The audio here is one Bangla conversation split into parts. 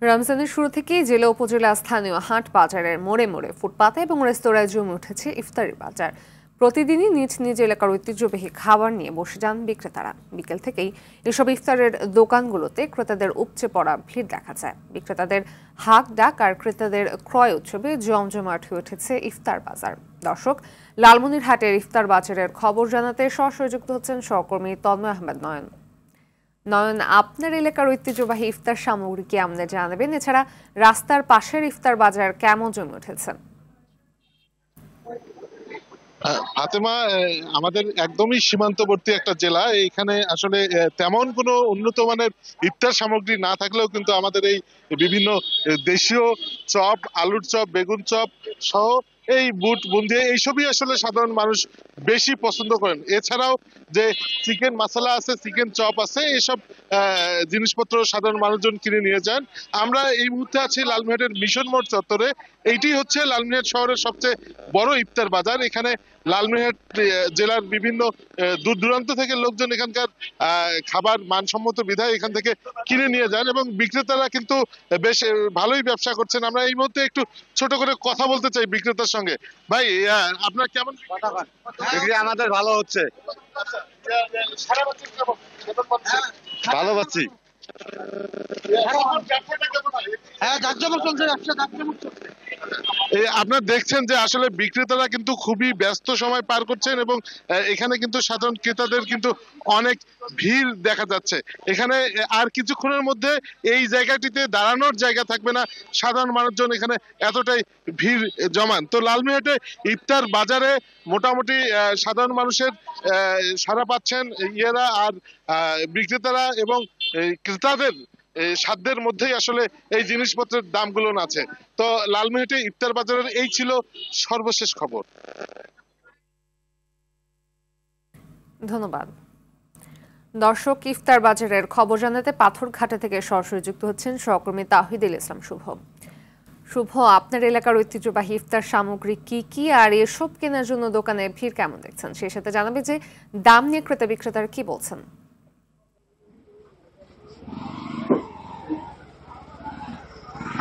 রমজানের শুরু থেকেই জেলা উপজেলা স্থানীয় হাট বাজারের মোড়ে মোড়ে ফুটপাতে এবং রেস্তোরাঁয় জমে উঠেছে ইফতারি বাজার। প্রতিদিনই নিজ নিজ এলাকার ঐতিহ্যবাহী খাবার নিয়ে বসে যান বিক্রেতারা। বিকেল থেকেই এসব ইফতারের দোকানগুলোতে ক্রেতাদের উপচে পড়া ভিড় দেখা যায়। বিক্রেতাদের হাক ডাক আর ক্রেতাদের ক্রয় উৎসবে জমজমাট হয়ে উঠেছে ইফতার বাজার। দর্শক, লালমনিরহাটের ইফতার বাজারের খবর জানাতে সরাসরি যুক্ত হচ্ছেন সহকর্মী তন্ময় আহমেদ নয়ন। নয়ন, আপনার এলাকার ঐতিহ্যবাহী ইফতার সামগ্রী কি আমাদের জানাবেন? এছাড়া রাস্তার পাশের ইফতার বাজার কেমন জমে উঠেছে? ফাতেমা, আমাদের একদমই সীমান্তবর্তী একটা জেলা। এখানে আসলে তেমন কোনো উন্নত মানের ইফতার সামগ্রী না থাকলেও কিন্তু আমাদের এই বিভিন্ন দেশীয় চপ, আলুর চপ, বেগুন চপ সহ এই বুট বুন্দি এইসবই আসলে সাধারণ মানুষ বেশি পছন্দ করেন। এছাড়াও যে চিকেন মশলা আছে, চিকেন চপ আছে, এসব জিনিসপত্র সাধারণ মানুষজন কিনে নিয়ে যান। আমরা এই মুহূর্তে আছি লালমিনহাটের মিশন মোড় চত্বরে। এইটি হচ্ছে লালমিনহাট শহরের সবচেয়ে বড় ইফতার বাজার। এখানে লালমিনহাট জেলার বিভিন্ন দূর দূরান্ত থেকে লোকজন এখানকার খাবার মানসম্মত বিধায় এখান থেকে কিনে নিয়ে যান এবং বিক্রেতারা কিন্তু বেশ ভালোই ব্যবসা করছেন। আমরা এই মুহূর্তে একটু ছোট করে কথা বলতে চাই বিক্রেতার সঙ্গে। ভাই, আপনার কেমন বিক্রি? আমাদের ভালো হচ্ছে, ভালো পাচ্ছি। আপনারা দেখছেন যে আসলে বিক্রেতারা কিন্তু খুবই ব্যস্ত সময় পার করছেন এবং এখানে কিন্তু সাধারণ ক্রেতাদের কিন্তু অনেক ভিড় দেখা যাচ্ছে। এখানে আর কিছুক্ষণের মধ্যে এই জায়গাটিতে দাঁড়ানোর জায়গা থাকবে না, সাধারণ মানুষজন এখানে এতটাই ভিড় জমান। তো লালমিনহাটে ইফতার বাজারে মোটামুটি সাধারণ মানুষের সাড়া পাচ্ছেন ইয়েরা আর বিক্রেতারা এবং ক্রেতাদের সাধ্যের মধ্যেই আসলে এই জিনিসপত্রের দামগুলো আছে। তো লালমিনহাটে ইফতার বাজারের এই ছিল সর্বশেষ খবর। ধন্যবাদ। দর্শক, ইফতার বাজারের খবর জানাতে পাথরঘাটা থেকে সরাসরি যুক্ত হচ্ছেন সহকর্মী তাহিদুল ইসলাম শুভ। শুভ, আপনার এলাকার ঐতিহ্যবাহী ইফতার সামগ্রী কি কি, আর এসব কেনার জন্য দোকানে ভিড় কেমন দেখছেন? সেই সাথে জানাবে যে দাম নিয়ে ক্রেতা বিক্রেতারা কি বলছেন।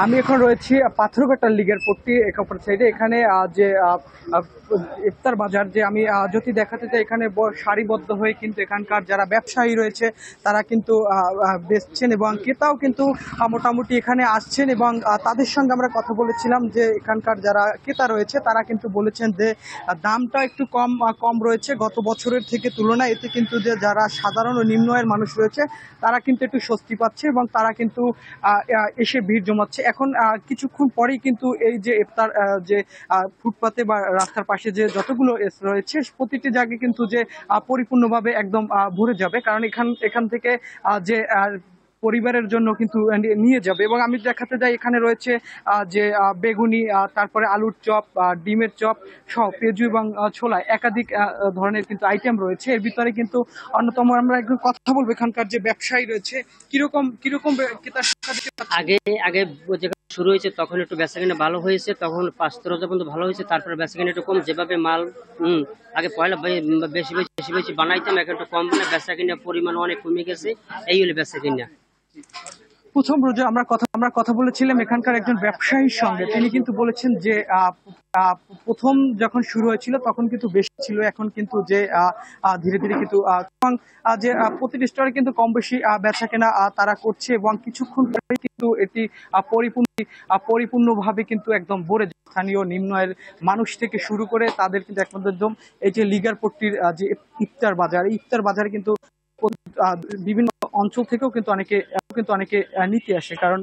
আমি এখন রয়েছি পাথরঘাটা লিগের পট্টি অপর সাইডে। এখানে যে ইফতার বাজার যে আমি যদি দেখাতে চাই, এখানে সারিবদ্ধ হয়ে কিন্তু এখানকার যারা ব্যবসায়ী রয়েছে তারা কিন্তু বেচছেন এবং ক্রেতাও কিন্তু মোটামুটি এখানে আসছেন এবং তাদের সঙ্গে আমরা কথা বলেছিলাম যে এখানকার যারা ক্রেতা রয়েছে তারা কিন্তু বলেছেন যে দামটা একটু কম রয়েছে গত বছরের থেকে তুলনায়। এতে কিন্তু যে যারা সাধারণ ও নিম্ন আয়ের মানুষ রয়েছে তারা কিন্তু একটু স্বস্তি পাচ্ছে এবং তারা কিন্তু এসে ভিড় জমাচ্ছে। এখন কিছুক্ষণ পরেই কিন্তু এই যে ইফতার যে ফুটপাতে বা রাস্তার পাশে যে যতগুলো রয়েছে প্রতিটি জায়গায় কিন্তু যে পরিপূর্ণভাবে একদম ভরে যাবে, কারণ এখান থেকে যে পরিবারের জন্য কিন্তু নিয়ে যাবে। এবং আমি দেখাতে যাই, এখানে রয়েছে যে বেগুনি, তারপরে আলুর চপ, ডিমের চপ সহ পেঁয়াজু এবং ছোলা, একাধিক ধরনের কিন্তু আইটেম রয়েছে। এর ভিতরে কিন্তু অন্যতম আমরা একটু কথা বলবো এখানকার যে ব্যবসায়ী রয়েছে কিরকম আগে আগে শুরু হয়েছে তখন একটু বেচাকেনা ভালো হয়েছে, তখন 5 রোজা পর্যন্ত ভালো হয়েছে, তারপরে বেচাকেনা একটু কম। যেভাবে মাল আগে পয়লা বেশি বেশি বানাইতাম, এখন একটু কম বানায়, বেচাকেনা পরিমাণ অনেক কমে গেছে। এই হলো বেচাকেনা। প্রথম রোজে আমরা কথা বলেছিলাম এখানকার একজন ব্যবসায়ীর সঙ্গে। তিনি কিন্তু বলেছেন যে প্রথম যখন শুরু হয়েছিল তখন কিন্তু বেশি ছিল, এখন কিন্তু যে ধীরে ধীরে কিন্তু যে প্রতিটি স্টোরে কিন্তু কম বেশি বেচা কেনা তারা করছে এবং কিছুক্ষণ পরে কিন্তু এটি পরিপূর্ণভাবে কিন্তু একদম ভরে যায়। স্থানীয় নিম্ন আয়ের মানুষ থেকে শুরু করে তাদের কিন্তু একদম এই যে লিগার পট্টির যে ইফতার বাজার, এই ইফতার বাজারে কিন্তু বিভিন্ন অঞ্চল থেকেও কিন্তু অনেকে নিতে আসে, কারণ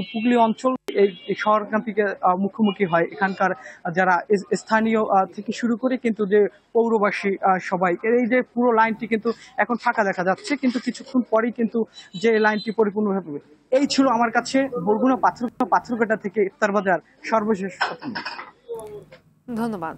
উপকূলীয় অঞ্চল এই শহরকান্তিকে মুখোমুখি হয়। এখানকার যারা স্থানীয় থেকে শুরু করে কিন্তু যে পৌরবাসী সবাই, এই যে পুরো লাইনটি কিন্তু এখন ফাঁকা দেখা যাচ্ছে, কিন্তু কিছুক্ষণ পরেই কিন্তু যে লাইনটি পরিপূর্ণভাবে। এই ছিল আমার কাছে বরগুনা পাথরঘাটা থেকে ইফতার বাজার সর্বশেষ। ধন্যবাদ।